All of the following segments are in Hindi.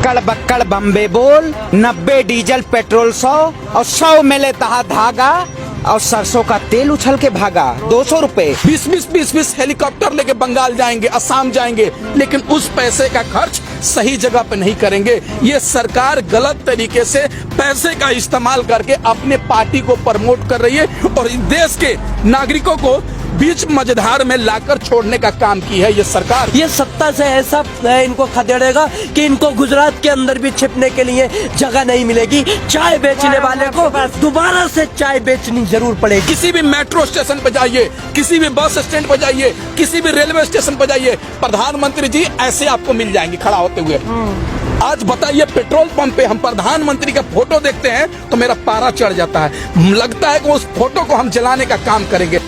अक्कड़ बक्कड़ बम्बे बोल, 90 डीजल पेट्रोल 100 और 100 मिले तहा धागा और सरसों का तेल उछल के भागा 200 रुपए। 20 हेलीकॉप्टर लेके बंगाल जाएंगे, असम जाएंगे, लेकिन उस पैसे का खर्च सही जगह पे नहीं करेंगे। ये सरकार गलत तरीके से पैसे का इस्तेमाल करके अपने पार्टी को प्रमोट कर रही है और इस देश के नागरिकों को बीच मझधार में लाकर छोड़ने का काम की है ये सरकार। ये सत्ता से ऐसा इनको खदेड़ेगा कि इनको गुजरात के अंदर भी छिपने के लिए जगह नहीं मिलेगी। चाय बेचने वाले को दोबारा से चाय बेचनी जरूर पड़ेगी। किसी भी मेट्रो स्टेशन पर जाइए, किसी भी बस स्टैंड पर जाइए, किसी भी रेलवे स्टेशन पर जाइए, प्रधानमंत्री जी ऐसे आपको मिल जाएंगे खड़ा होते हुए। आज बताइए, पेट्रोल पंप पे हम प्रधानमंत्री का फोटो देखते हैं तो मेरा पारा चढ़ जाता है। लगता है कि उस फोटो को हम जलाने का काम करेंगे।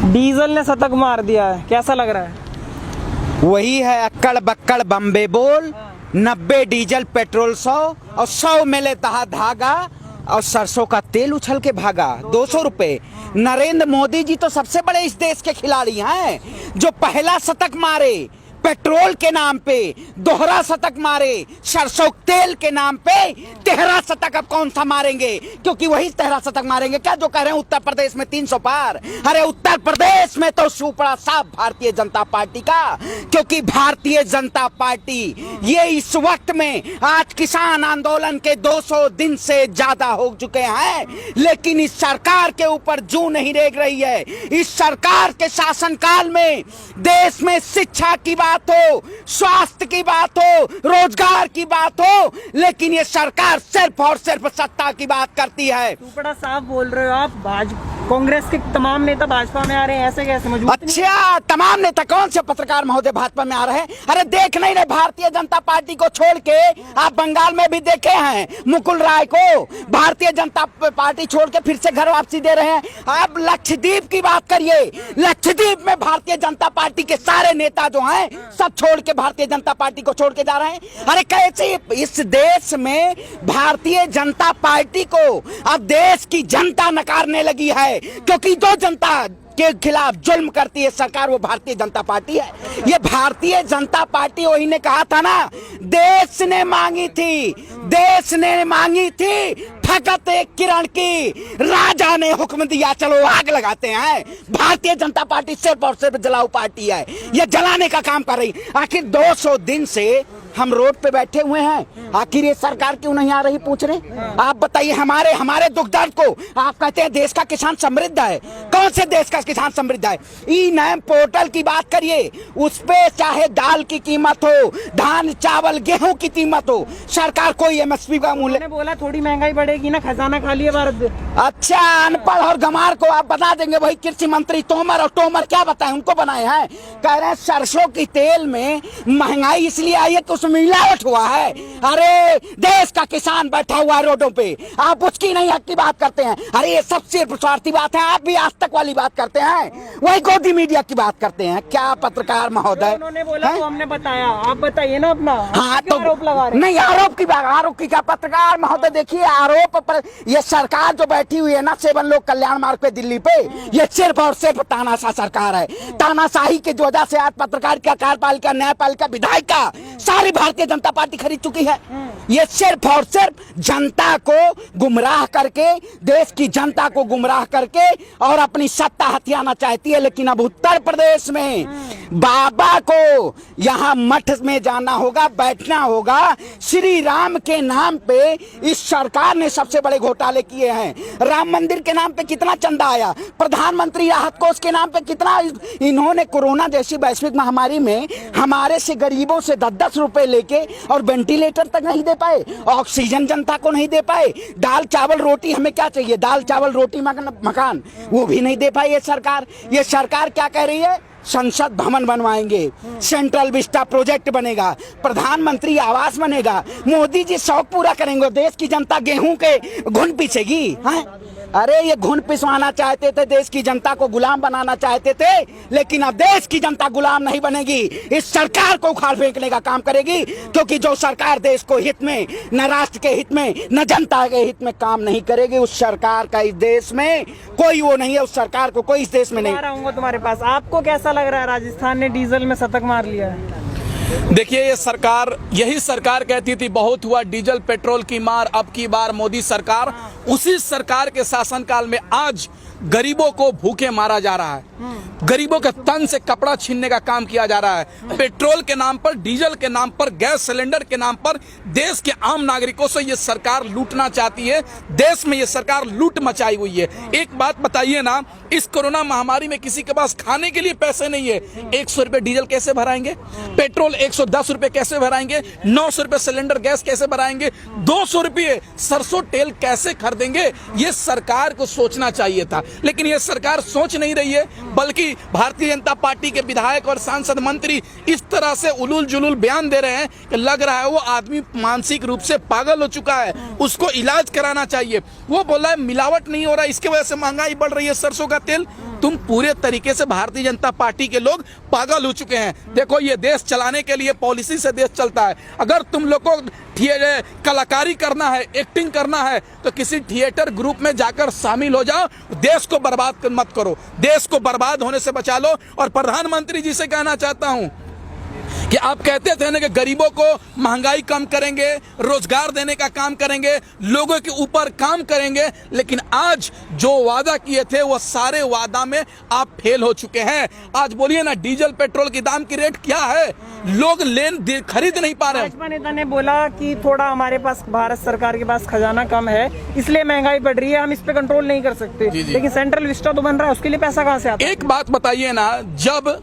डीजल ने शतक मार दिया है, कैसा लग रहा है? वही है अक्कड़ बक्कड़ बम्बे बोल, 90 डीजल पेट्रोल 100 और 100 मिले तहा धागा और सरसों का तेल उछल के भागा 200 रुपए। नरेंद्र मोदी जी तो सबसे बड़े इस देश के खिलाड़ी हैं, जो पहला शतक मारे पेट्रोल के नाम पे, दोहरा शतक मारे सरसों तेल के नाम पे, 13 शतक अब कौन सा मारेंगे? क्योंकि वही 13 शतक मारेंगे क्या जो कह रहे हैं उत्तर प्रदेश में 300 पार। अरे उत्तर प्रदेश में तो सुपड़ा साफ भारतीय जनता पार्टी का, क्योंकि भारतीय जनता पार्टी ये इस वक्त में आज किसान आंदोलन के 200 दिन से ज्यादा हो चुके हैं, लेकिन इस सरकार के ऊपर जू नहीं रेंग रही है। इस सरकार के शासनकाल में देश में शिक्षा की बात हो, स्वास्थ्य की बात हो, रोजगार की बात हो, लेकिन ये सरकार सिर्फ और सिर्फ सत्ता की बात करती है। बड़ा साफ बोल रहे हो आप। कांग्रेस के तमाम नेता भाजपा में आ रहे हैं, ऐसे कैसे मजबूत? अच्छा, तमाम नेता कौन से पत्रकार महोदय भाजपा में आ रहे हैं? अरे देख नहीं रहे भारतीय जनता पार्टी को छोड़ के? आप बंगाल में भी देखे हैं मुकुल राय को, भारतीय जनता पार्टी छोड़ के फिर से घर वापसी दे रहे हैं। आप लक्षद्वीप की बात करिए, लक्षद्वीप में भारतीय जनता पार्टी के सारे नेता जो हैं सब छोड़ के भारतीय जनता पार्टी को छोड़ के जा रहे हैं। अरे कैसे इस देश में भारतीय जनता पार्टी को अब देश की जनता नकारने लगी है, क्योंकि जो जनता के खिलाफ जुल्म करती है सरकार वो भारतीय जनता पार्टी है। ये भारतीय जनता पार्टी वही ने कहा था ना, देश ने मांगी थी, देश ने मांगी थी फकत एक किरण की, राजा ने हुक्म दिया चलो आग लगाते हैं। भारतीय जनता पार्टी सिर्फ और सिर्फ जलाऊ पार्टी है, ये जलाने का काम कर रही। आखिर 200 दिन से हम रोड पे बैठे हुए हैं, आखिर ये सरकार क्यों नहीं आ रही पूछ रहे? आप बताइए, हमारे दुख दर्द को आप कहते हैं देश का किसान समृद्ध है। कौन से देश का किसान समृद्ध है? ई नैम पोर्टल की बात करिए, उस पे चाहे दाल की कीमत हो, धान चावल गेहूं की कीमत हो, सरकार कोई एमएसपी का मूल्य बोला थोड़ी महंगाई बढ़ेगी ना, खजाना खाली है भारत। अच्छा, अनपढ़ और गमार को आप बता देंगे, वही कृषि मंत्री तोमर, और तोमर क्या बताए उनको बनाए हैं? कह रहे हैं सरसों की तेल में महंगाई इसलिए आई है कि उसमें मिलावट हुआ है। अरे देश का किसान बैठा हुआ है रोडों पे, आप उसकी नहीं हक की बात करते हैं। अरे ये सबसे स्वार्थी बात है। आप भी आज तक वाली बात करते हैं, वही गोदी मीडिया की बात करते हैं। क्या पत्रकार महोदय? उन्होंने बोला तो हमने बताया, आप बताइए ना अपना। हाँ तो आरोप लगा रहे? नहीं, आरोप की बात, आरोप की क्या? पत्रकार महोदय देखिए, आरोप पर ये सरकार जो बैठी हुई है ना सेवन लोक कल्याण मार्ग पे दिल्ली पे, ये सिर्फ और सिर्फ तानाशाह सरकार है। तानाशाही की वजह से आज पत्रकारिता, कार्यपालिका, न्यायपालिका, विधायिका सारी भारतीय जनता पार्टी खरीद चुकी है। ये सिर्फ और सिर्फ जनता को गुमराह करके, देश की जनता को गुमराह करके और अपनी सत्ता हथियाना चाहती है। लेकिन अब उत्तर प्रदेश में बाबा को यहाँ मठ में जाना होगा, बैठना होगा। श्री राम के नाम पे इस सरकार ने सबसे बड़े घोटाले किए हैं। राम मंदिर के नाम पे कितना चंदा आया, प्रधानमंत्री राहत कोष के नाम पे कितना इन्होंने कोरोना जैसी वैश्विक महामारी में हमारे से गरीबों से 10-10 रुपए लेके और वेंटिलेटर तक नहीं दे पाए, ऑक्सीजन जनता को नहीं दे पाए। दाल चावल रोटी, हमें क्या चाहिए? दाल चावल रोटी मकान, वो भी नहीं दे पाई ये सरकार। ये सरकार क्या कह रही है? संसद भवन बनवाएंगे, सेंट्रल विस्टा प्रोजेक्ट बनेगा, प्रधानमंत्री आवास बनेगा, मोदी जी शौक पूरा करेंगे, देश की जनता गेहूं के घुन पीछेगी। अरे ये घुन पिसवाना चाहते थे, देश की जनता को गुलाम बनाना चाहते थे, लेकिन अब देश की जनता गुलाम नहीं बनेगी, इस सरकार को उखाड़ फेंकने का काम करेगी। क्योंकि जो सरकार देश को हित में, न राष्ट्र के हित में, न जनता के हित में काम नहीं करेगी, उस सरकार का इस देश में कोई वो नहीं है, उस सरकार को कोई इस देश में नहीं। तुम्हारे पास आपको कैसा लग रहा है? राजस्थान ने डीजल में शतक मार लिया है। देखिए, ये सरकार, यही सरकार कहती थी बहुत हुआ डीजल पेट्रोल की मार, अब की बार मोदी सरकार। उसी सरकार के शासनकाल में आज गरीबों को भूखे मारा जा रहा है, गरीबों के तन से कपड़ा छीनने का काम किया जा रहा है। पेट्रोल के नाम पर, डीजल के नाम पर, गैस सिलेंडर के नाम पर देश के आम नागरिकों से ये सरकार लूटना चाहती है। देश में ये सरकार लूट मचाई हुई है। एक बात बताइए ना, इस कोरोना महामारी में किसी के पास खाने के लिए पैसे नहीं है, 100 रुपए डीजल कैसे भराएंगे? पेट्रोल 110 रुपए कैसे भराएंगे? 900 रुपए सिलेंडर गैस कैसे भराएंगे? 200 रुपए सरसों तेल कैसे खरीदेंगे? ये सरकार को सोचना चाहिए था, लेकिन ये सरकार सोच नहीं रही है, बल्कि भारतीय जनता पार्टी के विधायक और सांसद मंत्री इस तरह से उलूल जुलूल बयान दे रहे हैं कि लग रहा है वो आदमी मानसिक रूप से पागल हो चुका है, उसको इलाज कराना चाहिए। वो बोल रहा है मिलावट नहीं हो रहा, इसके वजह से महंगाई बढ़ रही है सरसों का तेल। तुम पूरे तरीके से भारतीय जनता पार्टी के लोग पागल हो चुके हैं। देखो, ये देश चलाने के लिए पॉलिसी से देश चलता है। अगर तुम लोग को कलाकारी करना है, एक्टिंग करना है, तो किसी थिएटर ग्रुप में जाकर शामिल हो जाओ। देश को बर्बाद मत करो, देश को बर्बाद होने से बचा लो। और प्रधानमंत्री जी से कहना चाहता हूं कि आप कहते थे ना कि गरीबों को महंगाई कम करेंगे, रोजगार देने का काम करेंगे, लोगों के ऊपर काम करेंगे, लेकिन आज जो वादा किए थे वो सारे वादा में आप फेल हो चुके हैं। आज बोलिए ना, डीजल पेट्रोल की दाम की रेट क्या है? लोग खरीद नहीं पा रहे हैं। भाजपा नेता ने बोला कि थोड़ा हमारे पास भारत सरकार के पास खजाना कम है, इसलिए महंगाई बढ़ रही है, हम इस पे कंट्रोल नहीं कर सकते। लेकिन सेंट्रल विस्टा तो बन रहा है, उसके लिए पैसा कहाँ से आता है? एक बात बताइए ना, जब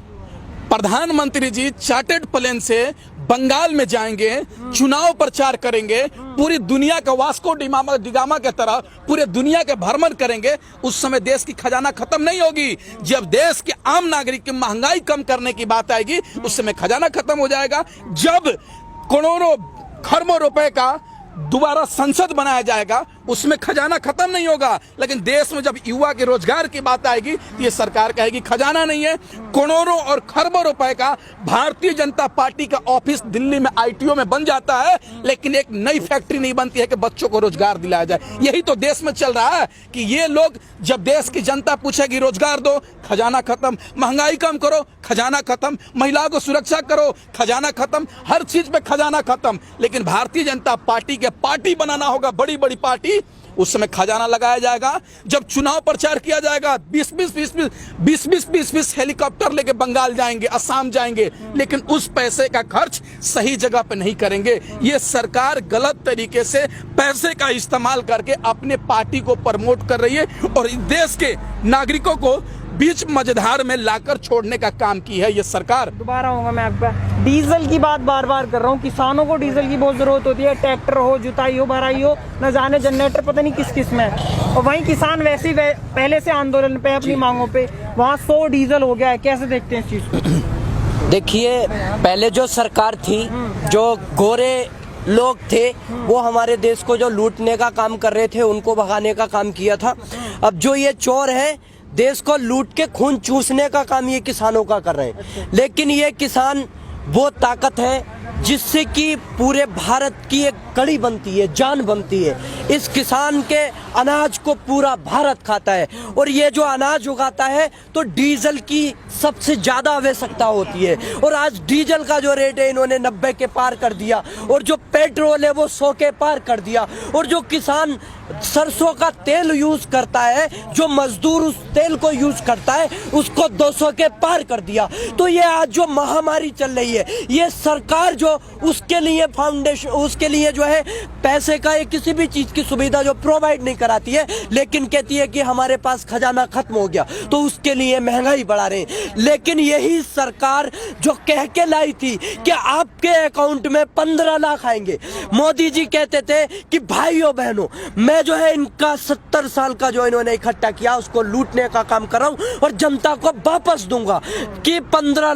प्रधानमंत्री जी चार्टर्ड प्लेन से बंगाल में जाएंगे, चुनाव प्रचार करेंगे, पूरी दुनिया का वास्को डिगामा के तरह पूरे दुनिया के भ्रमण करेंगे, उस समय देश की खजाना खत्म नहीं होगी। जब देश के आम नागरिक की महंगाई कम करने की बात आएगी, उस समय खजाना खत्म हो जाएगा। जब करोड़ों खरबों रुपए का दोबारा संसद बनाया जाएगा, उसमें खजाना खत्म नहीं होगा। लेकिन देश में जब युवा के रोजगार की बात आएगी, तो ये सरकार कहेगी खजाना नहीं है। करोड़ों और खरबों रुपए का भारतीय जनता पार्टी का ऑफिस दिल्ली में आईटीओ में बन जाता है, लेकिन एक नई फैक्ट्री नहीं बनती है कि बच्चों को रोजगार दिलाया जाए। यही तो देश में चल रहा है कि ये लोग, जब देश की जनता पूछेगी रोजगार दो, खजाना खत्म, महंगाई कम करो, खजाना खत्म, महिलाओं को सुरक्षा करो, खजाना खत्म, हर चीज पे खजाना खत्म। लेकिन भारतीय जनता पार्टी के पार्टी बनाना होगा, बड़ी बड़ी पार्टी, उस समय खजाना लगाया जाएगा। जब चुनाव प्रचार किया जाएगा, 20-20 हेलीकॉप्टर लेके बंगाल जाएंगे, असम जाएंगे, लेकिन उस पैसे का खर्च सही जगह पे नहीं करेंगे। ये सरकार गलत तरीके से पैसे का इस्तेमाल करके अपने पार्टी को प्रमोट कर रही है और इस देश के नागरिकों को बीच मझधार में लाकर छोड़ने का काम की है ये सरकार। दोबारा होगा मैं आपका, डीजल की बात बार बार कर रहा हूँ। किसानों को डीजल की बहुत जरूरत होती है, ट्रैक्टर हो, जुताई हो, भराई हो, न जाने जनरेटर पता नहीं किस किस में। और वहीं किसान वैसे ही पहले से आंदोलन पे, अपनी मांगों पे, वहाँ 100 डीजल हो गया है। कैसे देखते हैं इस चीज को? देखिए, पहले जो सरकार थी, जो गोरे लोग थे, वो हमारे देश को जो लूटने का काम कर रहे थे, उनको भगाने का काम किया था। अब जो ये चोर है, देश को लूट के खून चूसने का काम ये किसानों का कर रहे हैं। लेकिन ये किसान वो ताकत है जिससे कि पूरे भारत की एक कड़ी बनती है, जान बनती है। इस किसान के अनाज को पूरा भारत खाता है, और ये जो अनाज उगाता है तो डीजल की सबसे ज्यादा आवश्यकता होती है। और आज डीजल का जो रेट है, इन्होंने 90 के पार कर दिया, और जो पेट्रोल है वो 100 के पार कर दिया। और जो किसान सरसों का तेल यूज करता है, जो मजदूर उस तेल को यूज करता है, उसको 200 के पार कर दिया। तो ये आज जो महामारी चल रही है, ये सरकार जो उसके लिए फाउंडेशन, उसके लिए जो है पैसे का या किसी भी चीज की सुविधा जो प्रोवाइड नहीं कराती है, लेकिन कहती है कि हमारे पास खजाना खत्म हो गया, तो उसके लिए महंगाई बढ़ा रहे हैं। लेकिन यही सरकार जो कह के लाई थी कि आपके अकाउंट में 15 लाख आएंगे, मोदी जी कहते थे कि भाइयों बहनों, मैं जो है इनका 70 साल का जो इन्होंने इकट्ठा किया, उसको लूटने का काम कर रहा हूं और जनता को वापस दूंगा, कि 15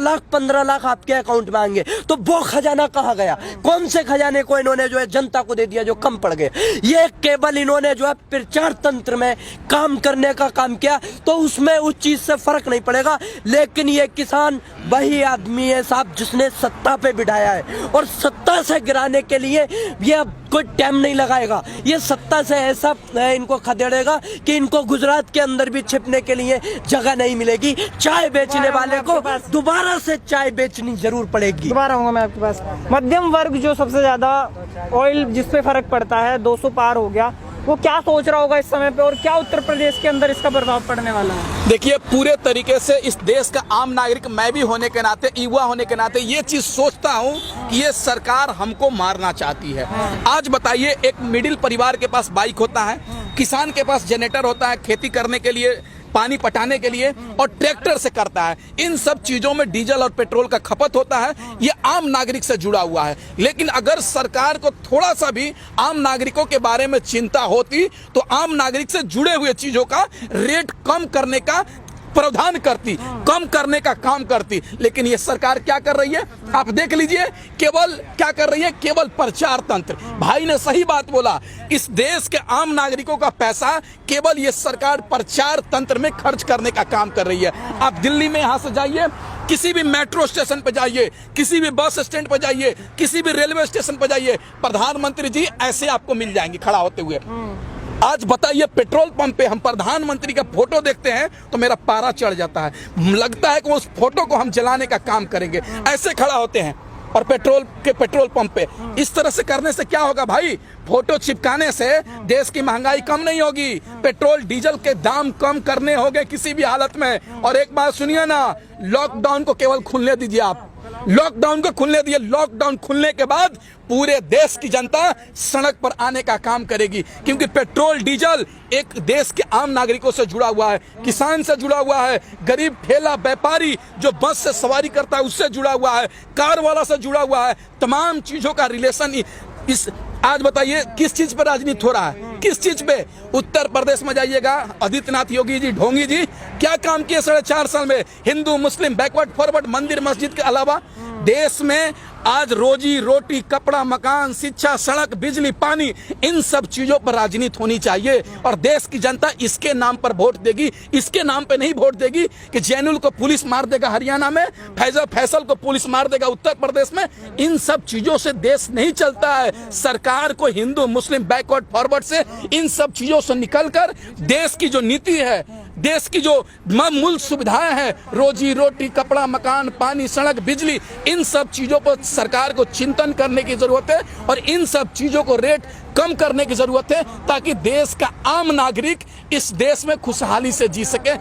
लाख आपके अकाउंट में आएंगे। तो वो खजाना कहाँ गया? कौन से खजाने को इन्होंने जो है जनता को दे दिया जो कम पड़ गए? ये केवल इन्होंने जो है प्रचार तंत्र में काम करने का काम किया, तो उसमें उस चीज से फर्क नहीं पड़ेगा। लेकिन ये किसान वही आदमी है साहब जिसने सत्ता पे बिठाया है, और सत्ता से गिराने के लिए ये कोई टाइम नहीं लगाएगा। ये सत्ता से ऐसा इनको खदेड़ेगा कि इनको गुजरात के अंदर भी छिपने के लिए जगह नहीं मिलेगी। चाय बेचने वाले को दोबारा से चाय बेचनी जरूर पड़ेगी। दोबारा आऊंगा मैं आपके पास। मध्यम वर्ग जो सबसे ज्यादा ऑयल जिस पे फर्क पड़ता है 200 पार हो गया, वो क्या सोच रहा होगा इस समय पे, और क्या उत्तर प्रदेश के अंदर इसका प्रभाव पड़ने वाला है? देखिए, पूरे तरीके से इस देश का आम नागरिक मैं भी होने के नाते, युवा होने के नाते ये चीज सोचता हूँ कि ये सरकार हमको मारना चाहती है। आज बताइए, एक मिडिल परिवार के पास बाइक होता है, किसान के पास जनरेटर होता है खेती करने के लिए, पानी पटाने के लिए, और ट्रैक्टर से करता है। इन सब चीजों में डीजल और पेट्रोल का खपत होता है। ये आम नागरिक से जुड़ा हुआ है। लेकिन अगर सरकार को थोड़ा सा भी आम नागरिकों के बारे में चिंता होती तो आम नागरिक से जुड़े हुए चीजों का रेट कम करने का प्रावधान करती, कम करने का काम करती। लेकिन ये सरकार क्या कर रही है, आप देख लीजिए, केवल क्या कर रही है, केवल प्रचार तंत्र। भाई ने सही बात बोला, इस देश के आम नागरिकों का पैसा केवल ये सरकार प्रचार तंत्र में खर्च करने का काम कर रही है। आप दिल्ली में यहां से जाइए, किसी भी मेट्रो स्टेशन पर जाइए, किसी भी बस स्टैंड पर जाइए, किसी भी रेलवे स्टेशन पर जाइए, प्रधानमंत्री जी ऐसे आपको मिल जाएंगे खड़ा होते हुए। आज बताइए, पेट्रोल पंप पे हम प्रधानमंत्री का फोटो देखते हैं तो मेरा पारा चढ़ जाता है। लगता है कि उस फोटो को हम जलाने का काम करेंगे, ऐसे खड़ा होते हैं। और पेट्रोल पंप पे इस तरह से करने से क्या होगा भाई? फोटो चिपकाने से देश की महंगाई कम नहीं होगी, पेट्रोल डीजल के दाम कम करने होंगे किसी भी हालत में। और एक बात सुनिए ना, लॉकडाउन को केवल खुलने दीजिए, आप लॉकडाउन को खुलने दिए। लॉकडाउन खुलने के बाद पूरे देश की जनता सड़क पर आने का काम करेगी, क्योंकि पेट्रोल डीजल एक देश के आम नागरिकों से जुड़ा हुआ है, किसान से जुड़ा हुआ है, गरीब ठेला व्यापारी जो बस से सवारी करता है उससे जुड़ा हुआ है, कार वाला से जुड़ा हुआ है। तमाम चीजों का रिलेशन इस आज बताइए किस चीज पर राजनीति हो रहा है, किस चीज पे? उत्तर प्रदेश में जाइएगा, आदित्यनाथ योगी जी, ढोंगी जी क्या काम किए 4.5 साल में? हिंदू मुस्लिम बैकवर्ड फॉरवर्ड, मंदिर मस्जिद के अलावा देश में आज रोजी रोटी, कपड़ा, मकान, शिक्षा, सड़क, बिजली, पानी, इन सब चीजों पर राजनीति होनी चाहिए। और देश की जनता इसके नाम पर वोट देगी, इसके नाम पे नहीं वोट देगी कि जैनुल को पुलिस मार देगा हरियाणा में, फैसल को पुलिस मार देगा उत्तर प्रदेश में। इन सब चीजों से देश नहीं चलता है। सरकार को हिंदू मुस्लिम बैकवर्ड फॉरवर्ड से, इन सब चीजों से निकलकर देश की जो नीति है, देश की जो मूल सुविधाएं हैं, रोजी रोटी, कपड़ा, मकान, पानी, सड़क, बिजली, इन सब चीजों पर सरकार को चिंतन करने की जरूरत है। और इन सब चीजों को रेट कम करने की जरूरत है, ताकि देश का आम नागरिक इस देश में खुशहाली से जी सके।